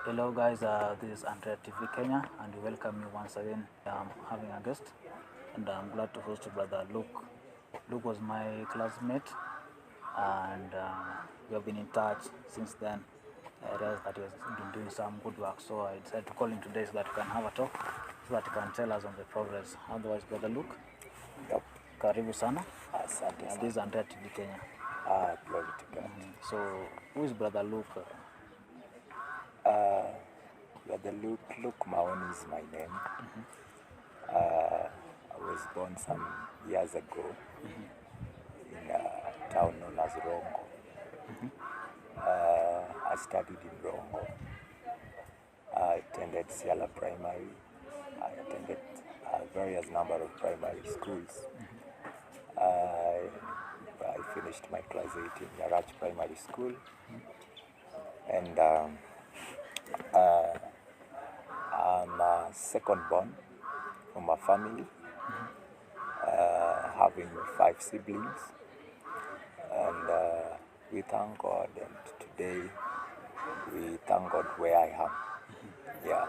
Hello guys, this is Andrea TV Kenya and we welcome you once again. I'm having a guest and I'm glad to host brother Luke. Luke was my classmate and we have been in touch since then. I realized that he has been doing some good work, so I decided to call him today so that we can have a talk, so that he can tell us on the progress. Otherwise, brother Luke, Yep. karibu sana. Asante This sana. is Andrea TV Kenya. Glory to God. So, who is brother Luke? Brother Luke Maoni is my name. I was born some years ago in a town known as Rongo. I studied in Rongo. I attended Siala Primary. I attended various number of primary schools. I finished my class 8 in Yarach Primary School. And I'm a second born from a family, having 5 siblings, and we thank God, and today we thank God where I am. Yeah.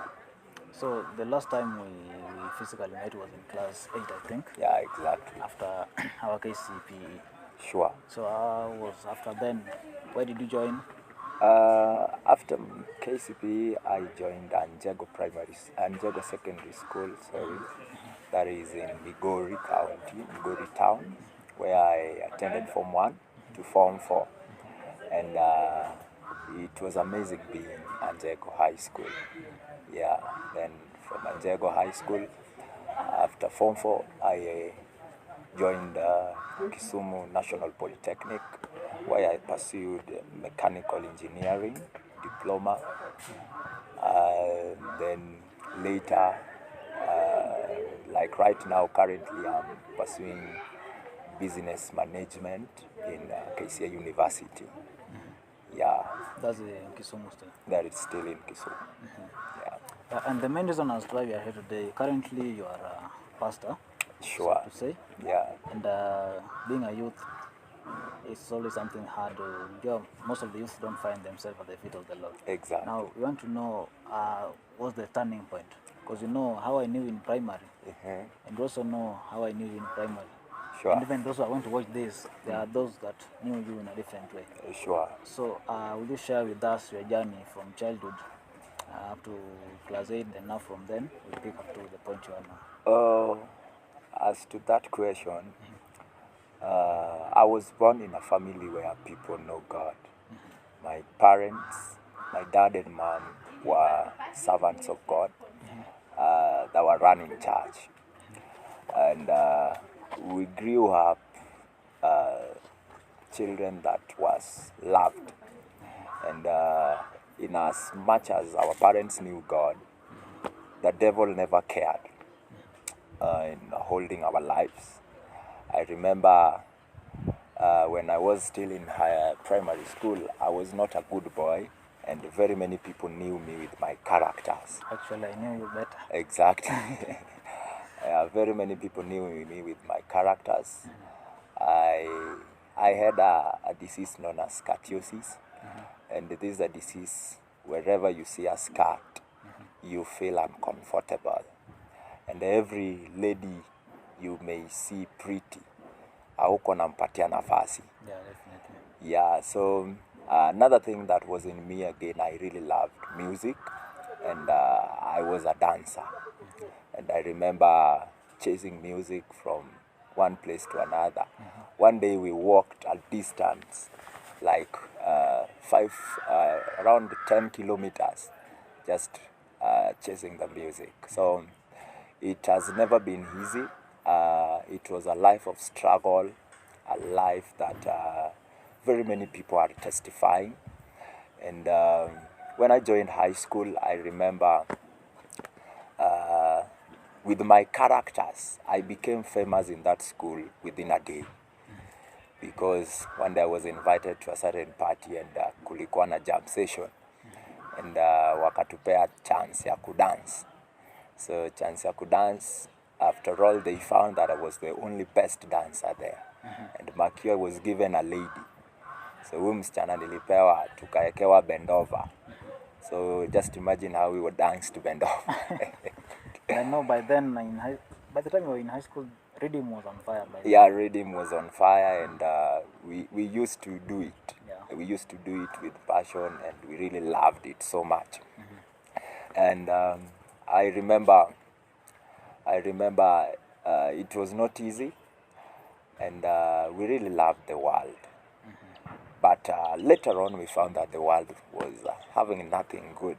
So the last time we physically met was in class 8, I think. Yeah, exactly. After our KCPE. Sure. So was after then, where did you join? After KCP, I joined Anjego Secondary School, that is in Migori County, Migori Town, where I attended Form 1 to Form 4. And it was amazing being Anjego High School. Yeah, then from Anjego High School, after Form 4, I joined Kisumu National Polytechnic, where I pursued mechanical engineering diploma. Then later, like right now, currently I'm pursuing business management in KCA University. Yeah. That's in Kisumu still. That is still in Kisumu. Yeah. And the main reason as to why we are here today, currently you are a pastor. Sure. So to say. Yeah. And being a youth, it's always something hard. Most of the youth don't find themselves at the feet of the Lord. Exactly. Now, we want to know what's the turning point. Because you know how I knew in primary. And you also know how I knew you in primary. Sure. And even those who are going to watch this, there are those that knew you in a different way. Sure. So, will you share with us your journey from childhood up to class 8, and now from then, we'll pick up to the point you are now? As to that question, I was born in a family where people know God. My parents, my dad and mom, were servants of God that were running church. And we grew up children that was loved. And in as much as our parents knew God, the devil never cared in holding our lives. I remember when I was still in primary school, I was not a good boy, and very many people knew me with my characters. Actually, I knew you better. Exactly. Very many people knew me with my characters. I had a disease known as scoliosis, and this is a disease wherever you see a scar, you feel uncomfortable. And every lady you may see pretty, hauko nampatia nafasi. Yeah, definitely. Yeah, so another thing that was in me again, I really loved music, and I was a dancer. And I remember chasing music from one place to another. One day we walked a distance, like around 10 kilometers, just chasing the music. So it has never been easy. It was a life of struggle, a life that very many people are testifying. And when I joined high school, I remember with my characters, I became famous in that school within a day. Because one day I was invited to a certain party and kulikuwa na jam session. And wakatupea chance ya kudance. So chance ya kudance, after all they found that I was the only best dancer there. And Makio was given a lady. So huyu msichana nilipewa, tukaekewa bend over. So just imagine how we were dancing to bend off. And I know by then, by the time you were in high school, rhythm was on fire. Yeah, rhythm was on fire, and we used to do it. Yeah. We used to do it with passion, and we really loved it so much. And I remember it was not easy, and we really loved the world. But later on, we found that the world was having nothing good.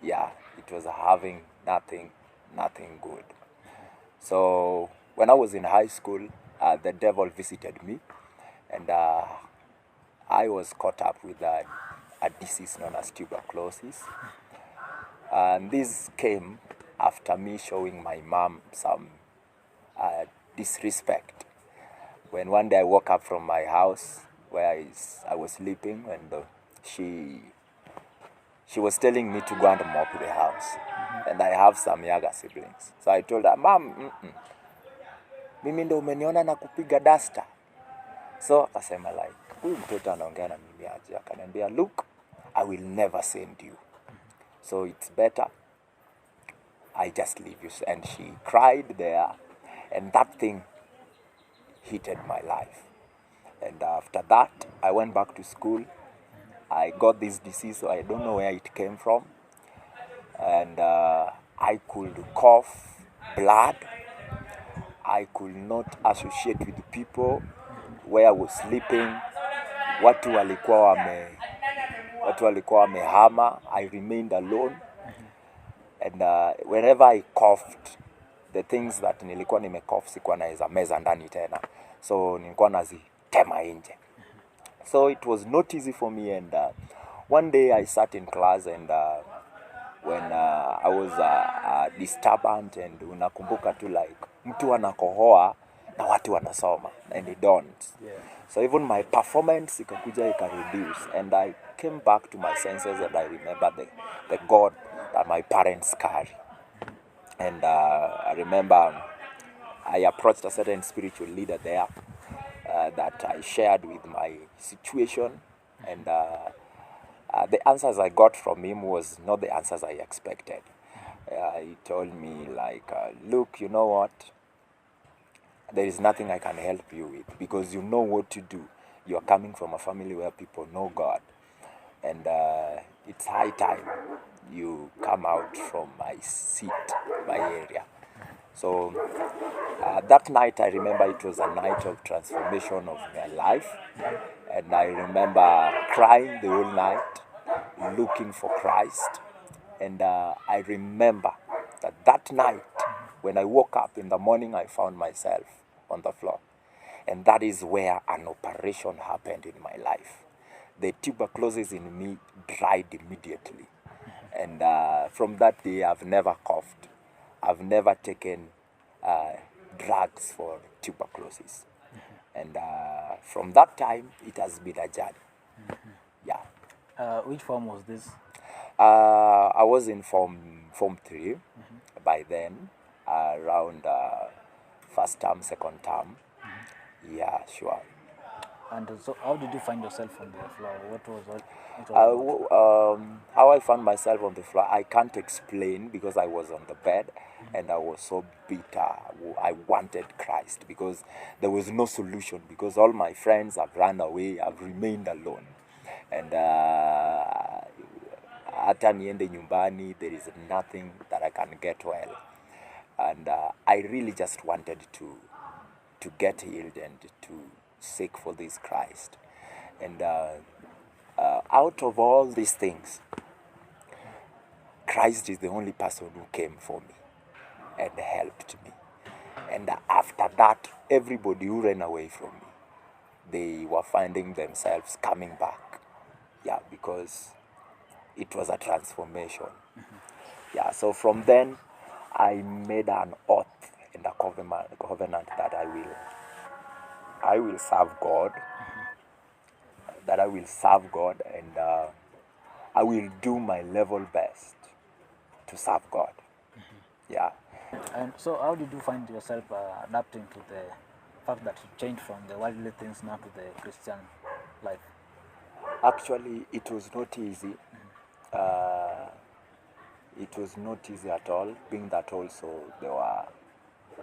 Yeah, it was having nothing good. So when I was in high school, the devil visited me, and I was caught up with a disease known as tuberculosis. And this came after me showing my mom some disrespect. When one day I woke up from my house where I was sleeping, and she was telling me to go and mop the house. And I have some younger siblings. So I told her, Mom, mimi ndo umeniona na kupiga duster. So akasema like, huyu mtoto anaongea na mimi aje? Akaniambia, look, I will never send you. So it's better I just leave you. And she cried there, and that thing hit my life. And after that, I went back to school. I got this disease, so I don't know where it came from. And I could cough blood. I could not associate with people where I was sleeping. Watu walikuwa wamehama. I remained alone. And whenever I coughed, the things that nilikuwa nimecough sikuwa naweza meza ndani tena. So nilikuwa nazitema nje. So it was not easy for me, and one day I sat in class, and when I was disturbed, and unakumbuka tu like mtu anakohoa na watu wanasoma, and they don't. Yeah. So even my performance ikakuja ikareduce, and I came back to my senses, and I remember the God that my parents carry. And I remember I approached a certain spiritual leader there that I shared with my situation, and the answers I got from him was not the answers I expected. He told me like, look, you know what? There is nothing I can help you with, because you know what to do. You are coming from a family where people know God, and it's high time you come out from my seat, my area. So that night, I remember it was a night of transformation of my life, and I remember crying the whole night, looking for Christ. And I remember that night, when I woke up in the morning, I found myself on the floor. And that is where an operation happened in my life. The tuberculosis in me dried immediately. And from that day, I've never coughed. I've never taken drugs for tuberculosis. And from that time, it has been a journey. Yeah. Which form was this? I was in form 3 by then, around first term, second term. Yeah, sure. And so how did you find yourself on the floor? What was how I found myself on the floor, I can't explain, because I was on the bed and I was so bitter. I wanted Christ because there was no solution, because all my friends have run away. I've remained alone. And hata niende nyumbani, there is nothing that I can get well. And I really just wanted to get healed and to seek for this Christ. And out of all these things, Christ is the only person who came for me and helped me. And after that, everybody who ran away from me, they were finding themselves coming back. Yeah, because it was a transformation. Yeah, so from then, I made an oath and a covenant that I will serve God. That I will serve God, and I will do my level best to serve God. Yeah. And so how did you find yourself adapting to the fact that you changed from the worldly things now to the Christian life? Actually, it was not easy. it was not easy at all, being that also there were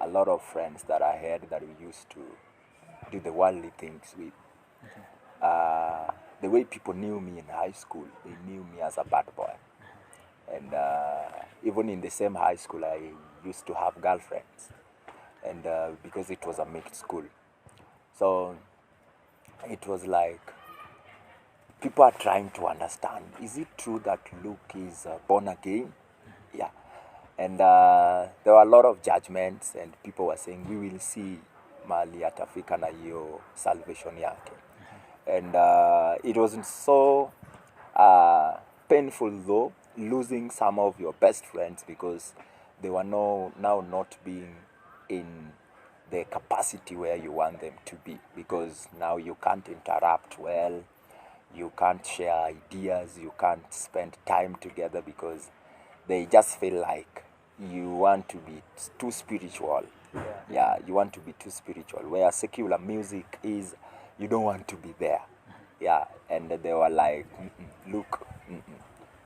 a lot of friends that I had that we used to do the worldly things with. The way people knew me in high school, they knew me as a bad boy. And even in the same high school, I used to have girlfriends. And because it was a mixed school. So it was like, people are trying to understand, is it true that Luke is born again? Yeah. And there were a lot of judgments, and people were saying, we will see mali atafika na hiyo salvation yake. And it wasn't so painful though, losing some of your best friends, because they were now not being in the capacity where you want them to be, because now you can't interact well, you can't share ideas, you can't spend time together, because they just feel like you want to be too spiritual. Yeah, you want to be too spiritual. Where secular music is, you don't want to be there. Yeah, and they were like, Luke,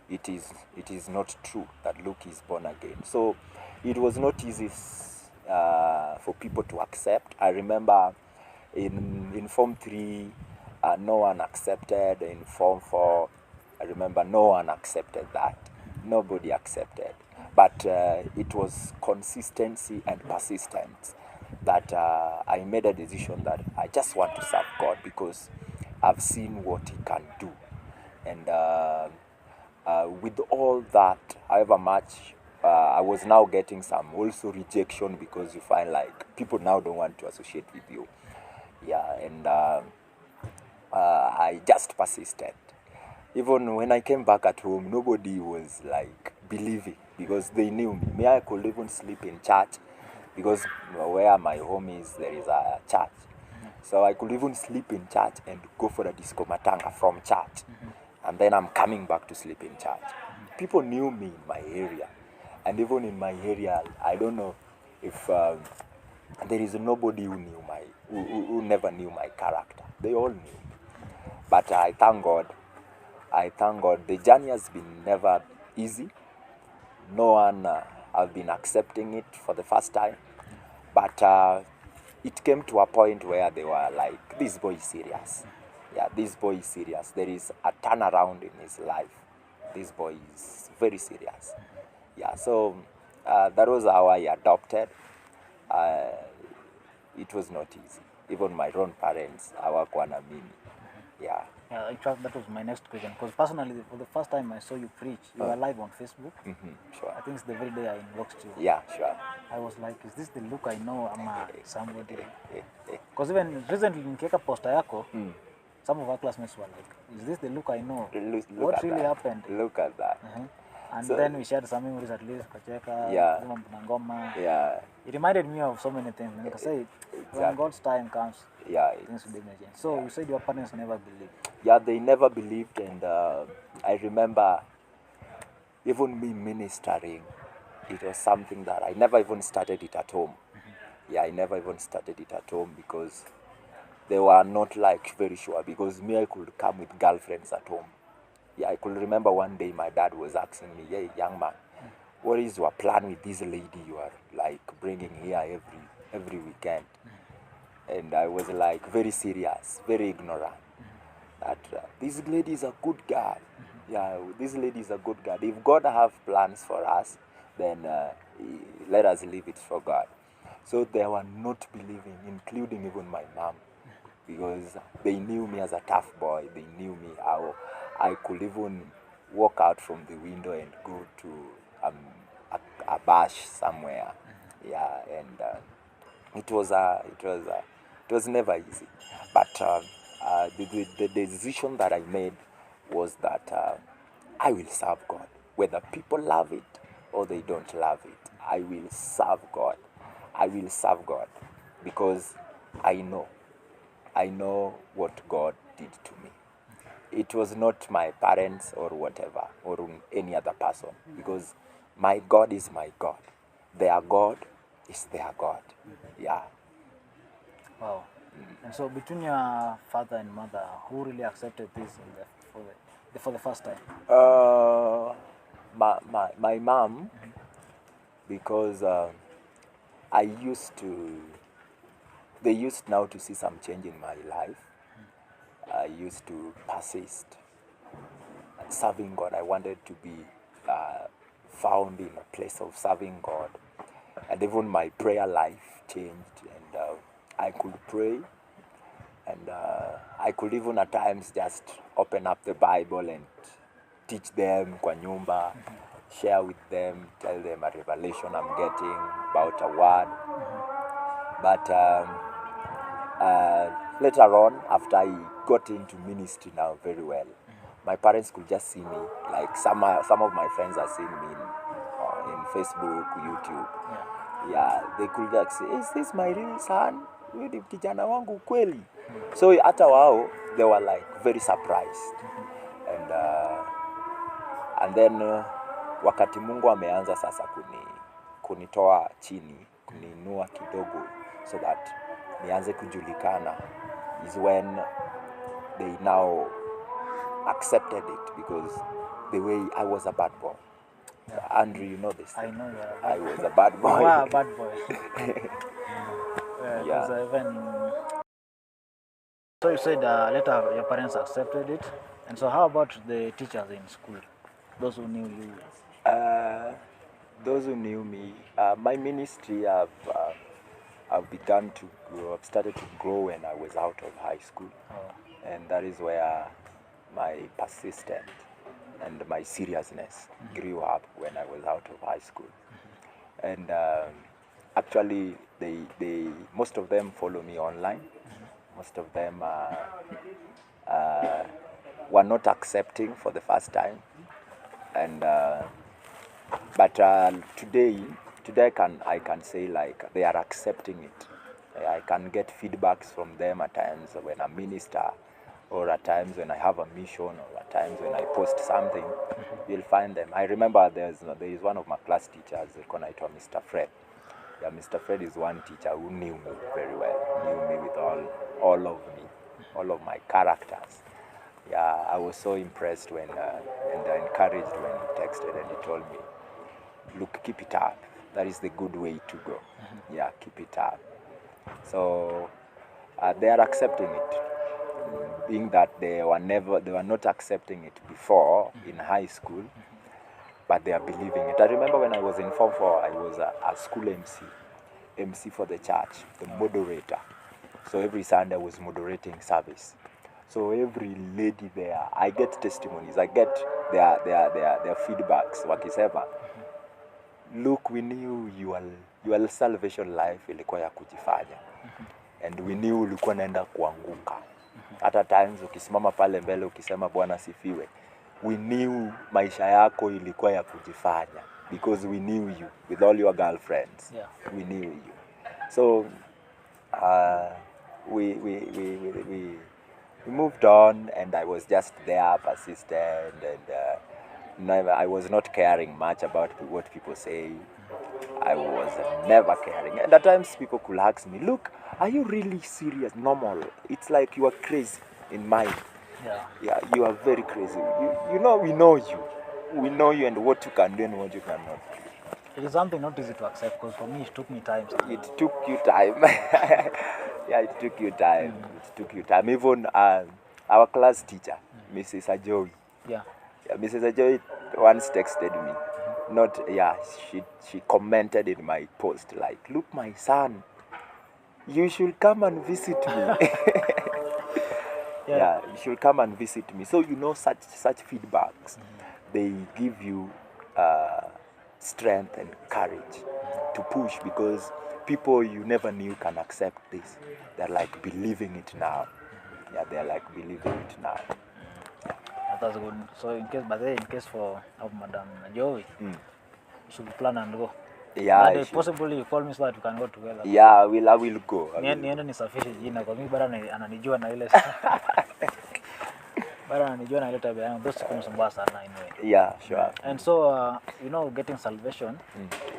it is not true that Luke is born again. So it was not easy for people to accept. I remember in Form 3, no one accepted. In Form 4, I remember no one accepted that. Nobody accepted. But it was consistency and persistence that I made a decision that I just want to serve God, because I've seen what He can do. And with all that, however much, I was now getting some also rejection, because you find like people now don't want to associate with you. Yeah, and I just persisted. Even when I came back at home, nobody was like believing, because they knew me. Me, I could even sleep in church, because where my home is, there is a church. So I could even sleep in church and go for a disco matanga from church. And then I'm coming back to sleep in church. People knew me in my area. And even in my area, I don't know if there is nobody who knew who never knew my character. They all knew me. But I thank God. The journey has been never easy. No one have been accepting it for the first time. But it came to a point where they were like, this boy is serious. Yeah, this boy is serious. There is a turnaround in his life. This boy is very serious. Yeah, so that was how I adopted. It was not easy. Even my own parents, hawakuwa na mimi. Yeah. In fact, that was my next question. Because personally, for the first time I saw you preach, you were live on Facebook. Sure. I think it's the very day I inboxed you. Yeah, sure. I was like, is this the look I know? Am somebody? Because even recently, nikiweka poster yako, some of our classmates were like, is this the look I know? Look what really that. happened? Look at that. And so, then we shared some memories at least. Yeah. Yeah. It reminded me of so many things. Like I say, when God's time comes, things will be changed. So you said your parents never believed. Yeah, they never believed, and I remember even me ministering. It was something that I never even started it at home. Yeah, I never even started it at home, because they were not like very sure, because me, I could come with girlfriends at home. Yeah, I could remember one day my dad was asking me, hey, young man, what is your plan with this lady you are like bringing here every weekend? And I was like very serious, very ignorant, that this lady is a good girl. Yeah, this lady is a good girl. If God have plans for us, then let us leave it for God. So they were not believing, including even my mom, because they knew me as a tough boy. They knew me how I could even walk out from the window and go to a bash somewhere. Yeah, and it was never easy. But the decision that I made was that I will serve God, whether people love it or they don't love it. I will serve God. I will serve God, because I know what God did to me. It was not my parents or whatever, or any other person, because my God is my God. Their God is their God. Yeah. Wow. And so between your father and mother, who really accepted this for the first time? my mom, because they used now to see some change in my life. I used to persist at serving God. I wanted to be found in a place of serving God. And even my prayer life changed, and I could pray, and I could even at times just open up the Bible and teach them kwa nyumba, share with them, tell them a revelation I'm getting about a word. But later on, after I got into ministry now very well, my parents could just see me, like some of my friends are seeing me in Facebook, YouTube. Yeah, they could just say, is this my real son? Huyu ni kijana wangu kweli? So hata wao, they were like very surprised. And then wakati Mungu ameanza sasa kunitoa chini, kuniinua kidogo, so that nianze kujulikana, is when they now accepted it, because the way I was a bad boy. Andrew, you know this. I know that. I was a bad boy. You are a bad boy. Yeah. So you said later your parents accepted it. And so how about the teachers in school? Those who knew you? Those who knew me, my ministry I've begun to grow. I've started to grow when I was out of high school. And that is where my persistence and my seriousness grew up, when I was out of high school. And actually, they most of them follow me online. Most of them were not accepting for the first time. And but today I can say like they are accepting it. I can get feedbacks from them at times when I minister, or at times when I have a mission, or at times when I post something. You'll find them. I remember there is one of my class teachers, Mr. Fred. Yeah, Mr. Fred is one teacher who knew me very well, knew me with all of me, all of my characters. Yeah, I was so impressed when and encouraged when he texted and he told me, look, keep it up. That is the good way to go. Yeah, keep it up. So they are accepting it, being that they were not accepting it before in high school, but they are believing it. I remember when I was in Form 4, I was a school MC for the church, the moderator. So every Sunday I was moderating service. So every lady there, I get testimonies, I get their feedbacks. Wakisema, look, we knew your salvation life ilikuwa ya kujifanya, and we knew ulikuwa naenda kuanguka. At times ukisimama pale mbele ukisema Bwana sifiwe, we knew maisha yako ilikuwa ya kujifanya, because we knew you with all your girlfriends. Yeah. We knew you. So we moved on, and I was just there, persistent, and I was not caring much about what people say. I was never caring. And at times people could ask me, look, are you really serious? Normal. It's like you are crazy in mind. Yeah, you are very crazy. You know, we know you. We know you and what you can do and what you cannot do. It is something not easy to accept, because for me it took me time. It took you time. Yeah, it took you time. It took you time. Even our class teacher, Mrs. Ajoy. Yeah, Mrs. Ajoy once texted me. She commented in my post like, look, my son, you should come and visit me. Yeah, you should come and visit me. So such feedbacks, they give you strength and courage to push, because people you never knew can accept this. They're like believing it now. Yeah, they're like believing it now. that's good. So in case for Madam Joey, you should plan and go. Yeah, possibly you call me so that we can go together. Yeah, I will go. Niende nisafishe jina kwa mimi, bara ananijua na ile bara ananijua na ile tabia yangu, basi kumsumbua sana anyway. Yeah, sure. And so getting salvation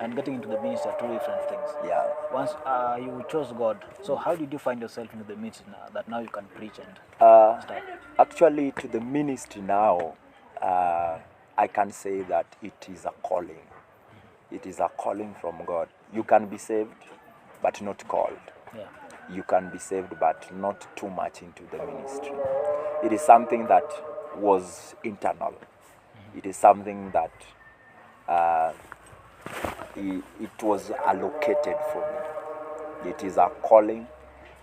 and getting into the ministry are two different things. Yeah. Once you chose God, so how did you find yourself in the ministry now, that now you can preach and stuff? Actually, to the ministry now, I can say that it is a calling. It is a calling from God. You can be saved, but not called. Yeah. You can be saved, but not too much into the ministry. It is something that was internal. It is something that it was allocated for me. It is a calling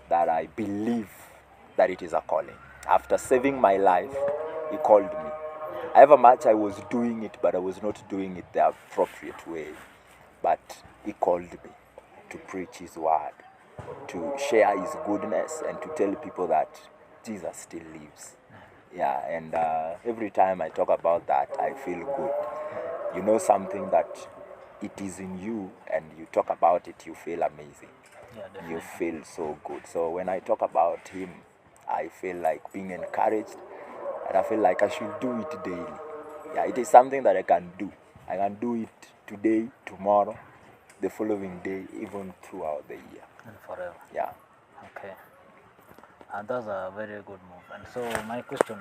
that I believe that it is a calling. After saving my life, he called me. However much I was doing it, but I was not doing it the appropriate way. But he called me to preach his word, to share his goodness, and to tell people that Jesus still lives. Yeah, and every time I talk about that, I feel good. You know, something that it is in you, and you talk about it, you feel amazing. Yeah, definitely. You feel so good. So when I talk about him, I feel like being encouraged, and I feel like I should do it daily. Yeah, it is something that I can do. I can do it today, tomorrow, the following day, even throughout the year. And forever. Yeah. Okay. And that's a very good move. And so my question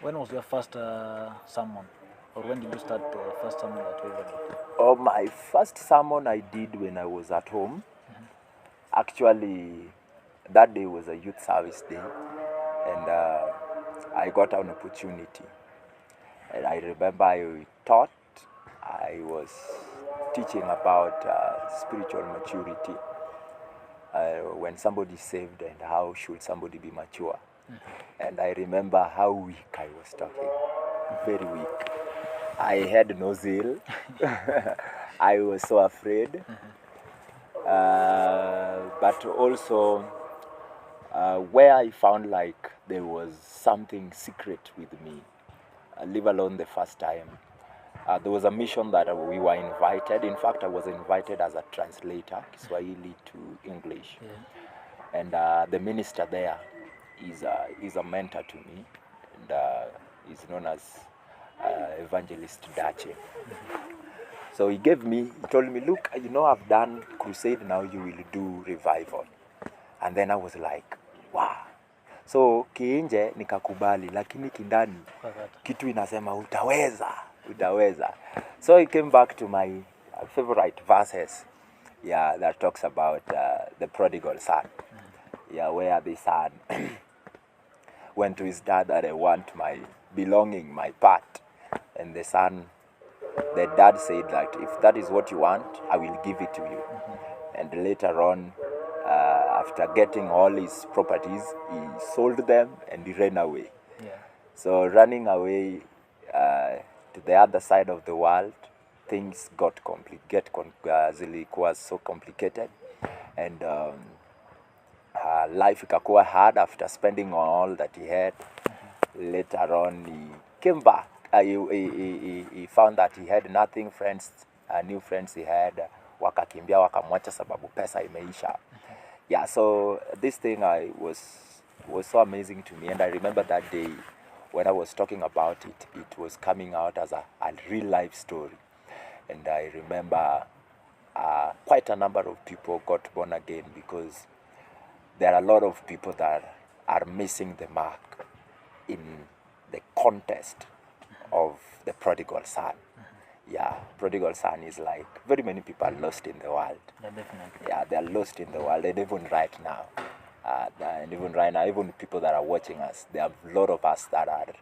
when was your first sermon? Or when did you start the first sermon that you ever did? Oh, my first sermon I did when I was at home. Actually, that day was a youth service day, and I got an opportunity. And I remember I was teaching about spiritual maturity, when somebody is saved and how should somebody be mature. And I remember how weak I was talking, very weak. I had no zeal. I was so afraid. But also where I found like there was something secret with me, leave alone the first time. There was a mission that we were invited. In fact, I was invited as a translator, Kiswahili to English. Yeah. And the minister there is a mentor to me, and is known as Evangelist Dache. So he told me, look, you know, I've done crusade, now you will do revival. And then I was like, wow. So kiinje nikakubali, lakini kindani kitu inasema utaweza. So I came back to my favorite verses, yeah, that talks about the prodigal son. Yeah, where the son went to his dad that I want my belonging, my part. And the dad said that if that is what you want, I will give it to you. And later on, after getting all his properties, he sold them and he ran away. Yeah. So running away to the other side of the world, things got was so complicated, and life ikakuwa hard after spending all that he had. Later on, he came back. He found that he had nothing. New friends he had, wakakimbia wakamwacha sababu pesa imeisha. Yeah, so this thing was so amazing to me, and I remember that day when I was talking about it, it was coming out as a real life story. And I remember quite a number of people got born again, because there are a lot of people that are missing the mark in the contest of the prodigal son. Yeah, prodigal son is like, very many people are lost in the world. Yeah, definitely. Yeah, they are lost in the world, and even right now. Even people that are watching us, there are a lot of us that are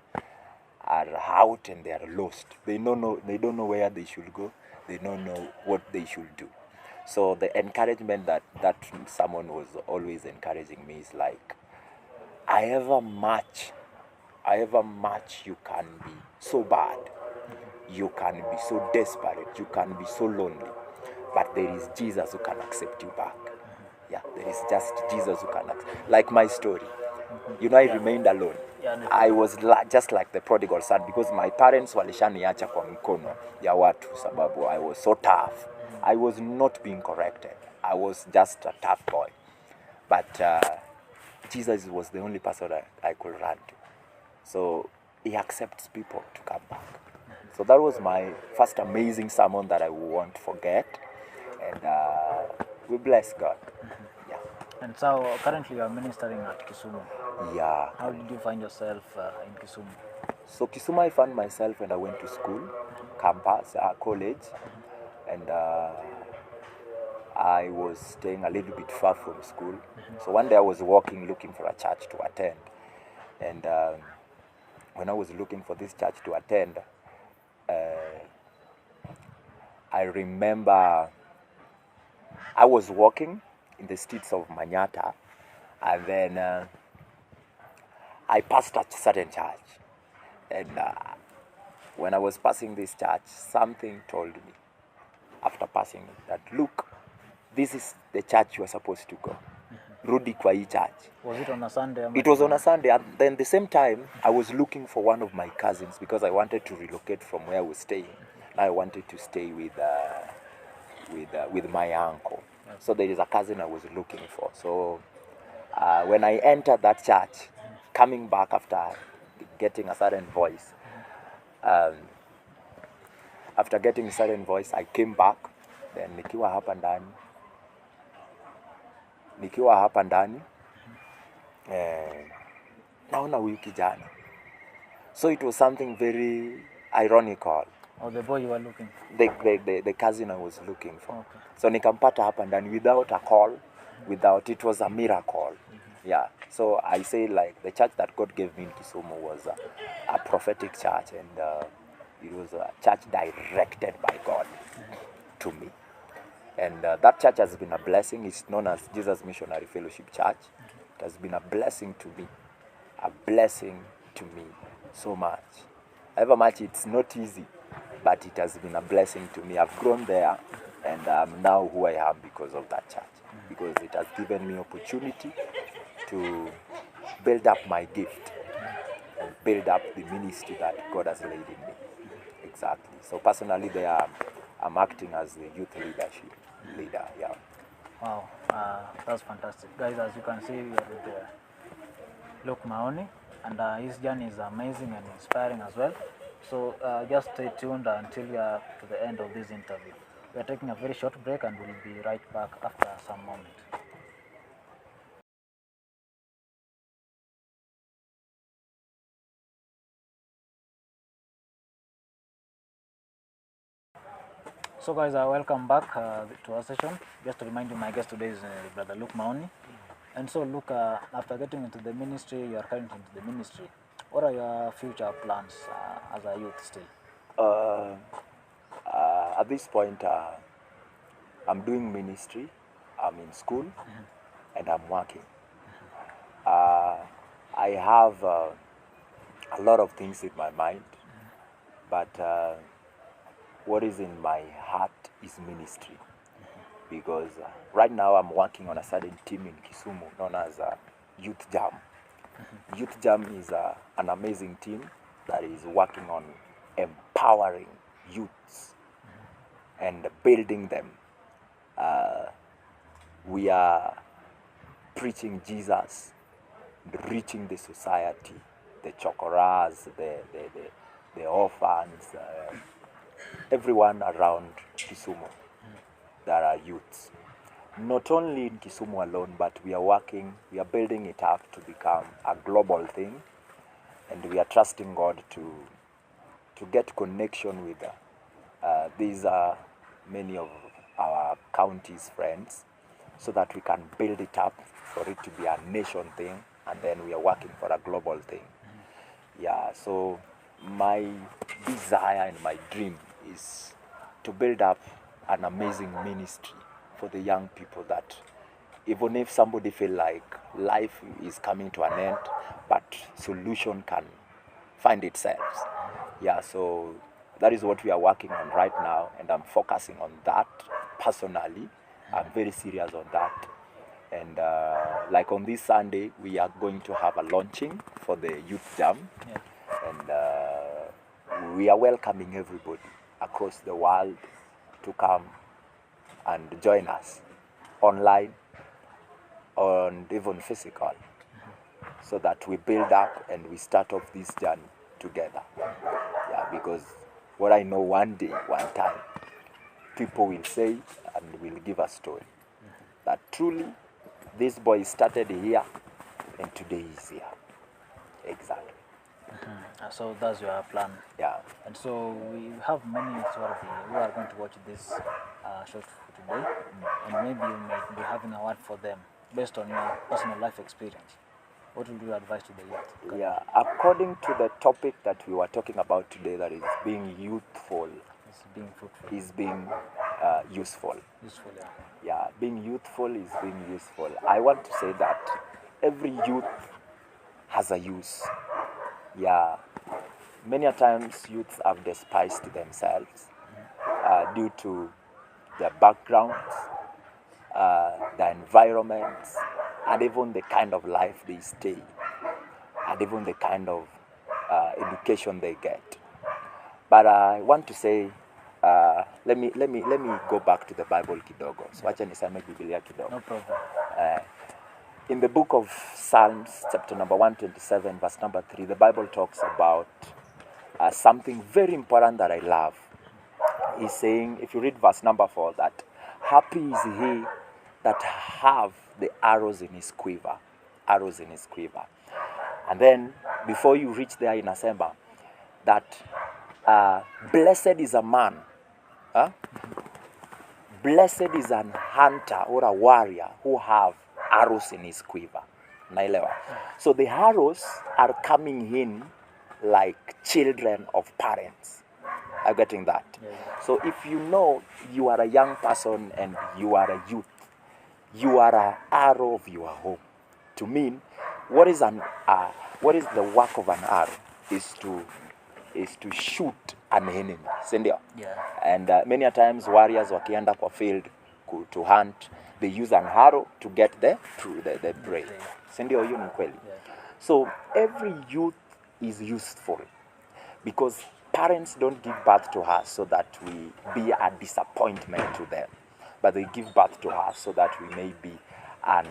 out and they are lost. They don't know where they should go. They don't know what they should do. So the encouragement that someone was always encouraging me is like, however much you can be so bad, you can be so desperate, you can be so lonely, but there is Jesus who can accept you back. Yeah, there is just Jesus who can accept. Like my story, you know, I remained alone. I was just like the prodigal son, because my parents walishaniacha kwa mikono ya watu sababu I was so tough. I was not being corrected. I was just a tough boy. But Jesus was the only person that I could run to. So he accepts people to come back. So that was my first amazing sermon that I won't forget. And we bless God. Yeah. And so currently you are ministering at Kisumu. Yeah. How did you find yourself in Kisumu? So Kisumu, I found myself when I went to school, campus, college, and I was staying a little bit far from school. So one day I was walking looking for a church to attend, and when I was looking for this church to attend, I remember I was walking in the streets of Manyata, and then I passed a certain church. And when I was passing this church, something told me after passing it that, look, this is the church you are supposed to go. Rudi kwa hii church. Was it on a Sunday? It was on a Sunday, and then the same time, I was looking for one of my cousins because I wanted to relocate from where I was staying. I wanted to stay with my uncle. So there is a cousin I was looking for. So when I entered that church, coming back after getting a certain voice, I came back. Then nikiwa hapa ndani, naona huyu kijana. So it was something very ironical. Or the boy you were looking for? The cousin I was looking for. Okay. So nikampata hapa ndani without a call, it was a miracle. Yeah. So I say, like, the church that God gave me in Kisumu was a prophetic church, and it was a church directed by God to me. And that church has been a blessing. It's known as Jesus Missionary Fellowship Church. It has been a blessing to me so much. However much it's not easy, but it has been a blessing to me. I've grown there, and I'm now who I am because of that church. Because it has given me opportunity to build up my gift and build up the ministry that God has laid in me. Exactly. So personally, there I'm acting as the youth leader. Yeah. Wow, that's fantastic, guys. As you can see, we are with Luke Maoni, and his journey is amazing and inspiring as well. So just stay tuned until we are to the end of this interview. We are taking a very short break, and we'll be right back after some moment. So guys, welcome back to our session. Just to remind you, my guest today is Brother Luke Maoni. And so Luke, after getting into the ministry, you are currently into the ministry. What are your future plans as a youth still? At this point, I'm doing ministry, I'm in school, and I'm working. I have a lot of things in my mind, but what is in my heart is ministry. Because right now I'm working on a certain team in Kisumu known as Youth Jam. Youth Jam is an amazing team that is working on empowering youths and building them. We are preaching Jesus, reaching the society, the chokoras, the orphans, everyone around Kisumu that are youths. Not only in Kisumu alone, but we are building it up to become a global thing, and we are trusting God to get connection with these are many of our county's friends, so that we can build it up for it to be a nation thing, and then we are working for a global thing. Yeah, so my desire and my dream is to build up an amazing ministry for the young people, that even if somebody feel like life is coming to an end, but solution can find itself. Yeah, so that is what we are working on right now, and I'm focusing on that personally. I'm very serious on that. And like on this Sunday, we are going to have a launching for the Youth Jam. Yeah. And we are welcoming everybody across the world to come and join us online and even physical, so that we build up and we start off this journey together. Yeah, because what I know, one day, one time, people will say and will give a story that truly this boy started here and today is here. Exactly. So that's your plan. Yeah. And so we have many who are going to watch this short today, and maybe you may be having a word for them based on your personal life experience. What would you advise to the youth? Yeah, according to the topic that we were talking about today, that is being youthful, It's being fruitful. is being useful. Useful, yeah. Yeah, being youthful is being useful. I want to say that every youth has a use. Yeah, many a times youths have despised themselves due to their backgrounds, the environments, and even the kind of life they stay, and even the kind of education they get. But I want to say, let me go back to the Bible kidogo. So wacha niseme Biblia kidogo. No problem. In the book of Psalms, chapter number 127, verse number 3, the Bible talks about something very important that I love. He's saying, if you read verse number 4, that happy is he that have the arrows in his quiver. Arrows in his quiver. And then, before you reach there in Asemba, that blessed is a man. Huh? Blessed is an hunter or a warrior who have arrows in his quiver. Naelewa. So the arrows are coming in like children of parents. Are you getting that? Yeah. So if you know you are a young person and you are a youth, you are an arrow of your home. To mean, what is the work of an arrow? Is to shoot an enemy. Sindio? Yeah. And many a times warriors wakienda kwa field to hunt, they use an arrow to get the prey. Sindio, hiyo ni kweli. So every youth is useful because parents don't give birth to us so that we be a disappointment to them, but they give birth to us so that we may be an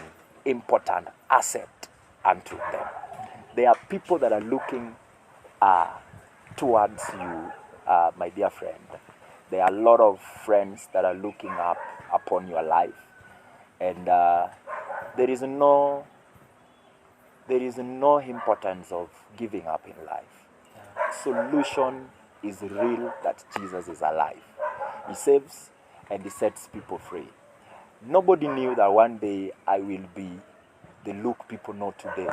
important asset unto them. There are people that are looking towards you, my dear friend. There are a lot of friends that are looking up upon your life, and there is no importance of giving up in life. Solution is real, that Jesus is alive. He saves and he sets people free. Nobody knew that one day I will be the look people know today.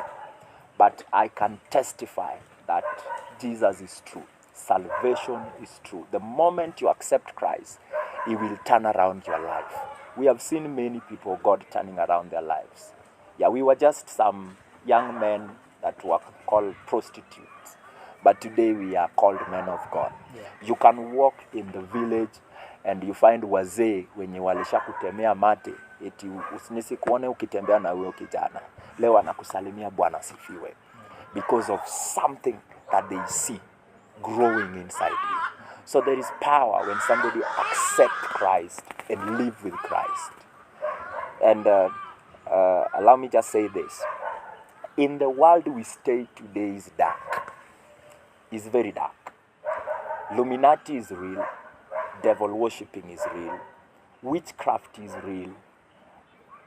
But I can testify that Jesus is true. Salvation is true. The moment you accept Christ, he will turn around your life. We have seen many people, God turning around their lives. Yeah, we were just some young men that were called prostitutes. But today we are called men of God. Yeah. You can walk in the village and you find wazee wenye walisha kutemea mate, eti usinikuone ukitembea na huyo kijana. Leo anakusalimia Bwana asifiwe. Because of something that they see growing inside you. So there is power when somebody accepts Christ and live with Christ. And allow me just say this. In the world we stay today is dark. It's very dark. Illuminati is real. Devil worshipping is real. Witchcraft is real.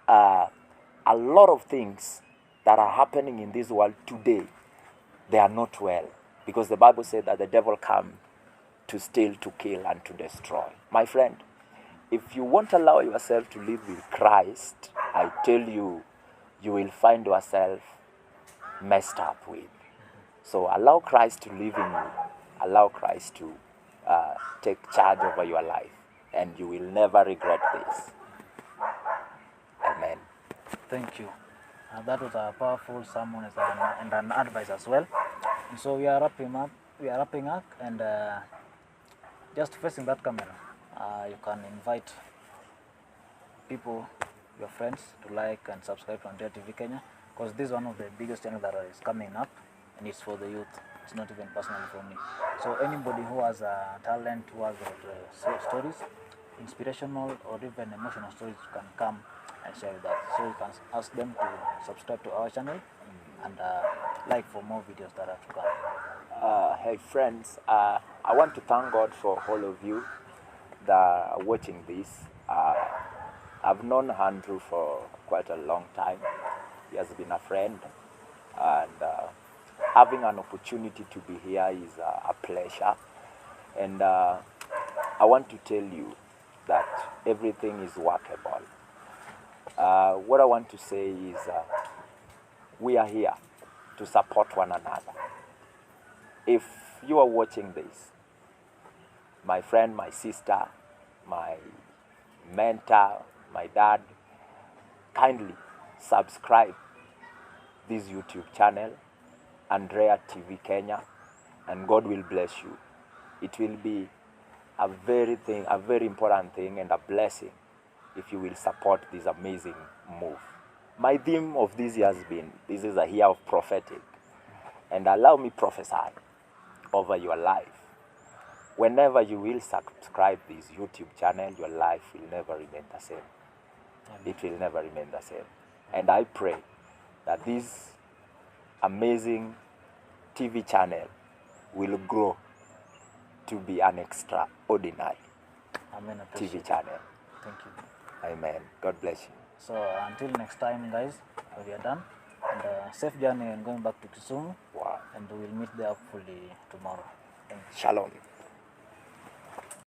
A lot of things that are happening in this world today, they are not well. Because the Bible said that the devil comes to steal, to kill, and to destroy. My friend, if you won't allow yourself to live with Christ, I tell you, you will find yourself messed up with. So allow Christ to live in you. Allow Christ to take charge over your life. And you will never regret this. Amen. Thank you. That was a powerful sermon and an advice as well. And so we are wrapping up, and just facing that camera, you can invite people, your friends, to like and subscribe to Andrea TV Kenya, because this is one of the biggest channels that is coming up, and it's for the youth. It's not even personally for me. So anybody who has a talent, who has stories, inspirational or even emotional stories, you can come and share with us. So you can ask them to subscribe to our channel and like for more videos that are to come. Hey friends, I want to thank God for all of you that are watching this. I've known Andrew for quite a long time. He has been a friend, and having an opportunity to be here is a pleasure. And I want to tell you that everything is workable. What I want to say is we are here to support one another. If you are watching this, my friend, my sister, my mentor, my dad, kindly subscribe this YouTube channel, Andrea TV Kenya, and God will bless you. It will be a very important thing and a blessing if you will support this amazing move. My theme of this year has been, this is a year of prophetic, and allow me prophesy over your life. Whenever you will subscribe this YouTube channel, your life will never remain the same. It will never remain the same. And I pray that this amazing TV channel will grow to be an extraordinary Amen. TV channel. Thank you. Amen. God bless you. So until next time, guys, we are done. And safe journey and going back to Kisumu. Wow. And we'll meet there hopefully tomorrow. Thank you. Shalom.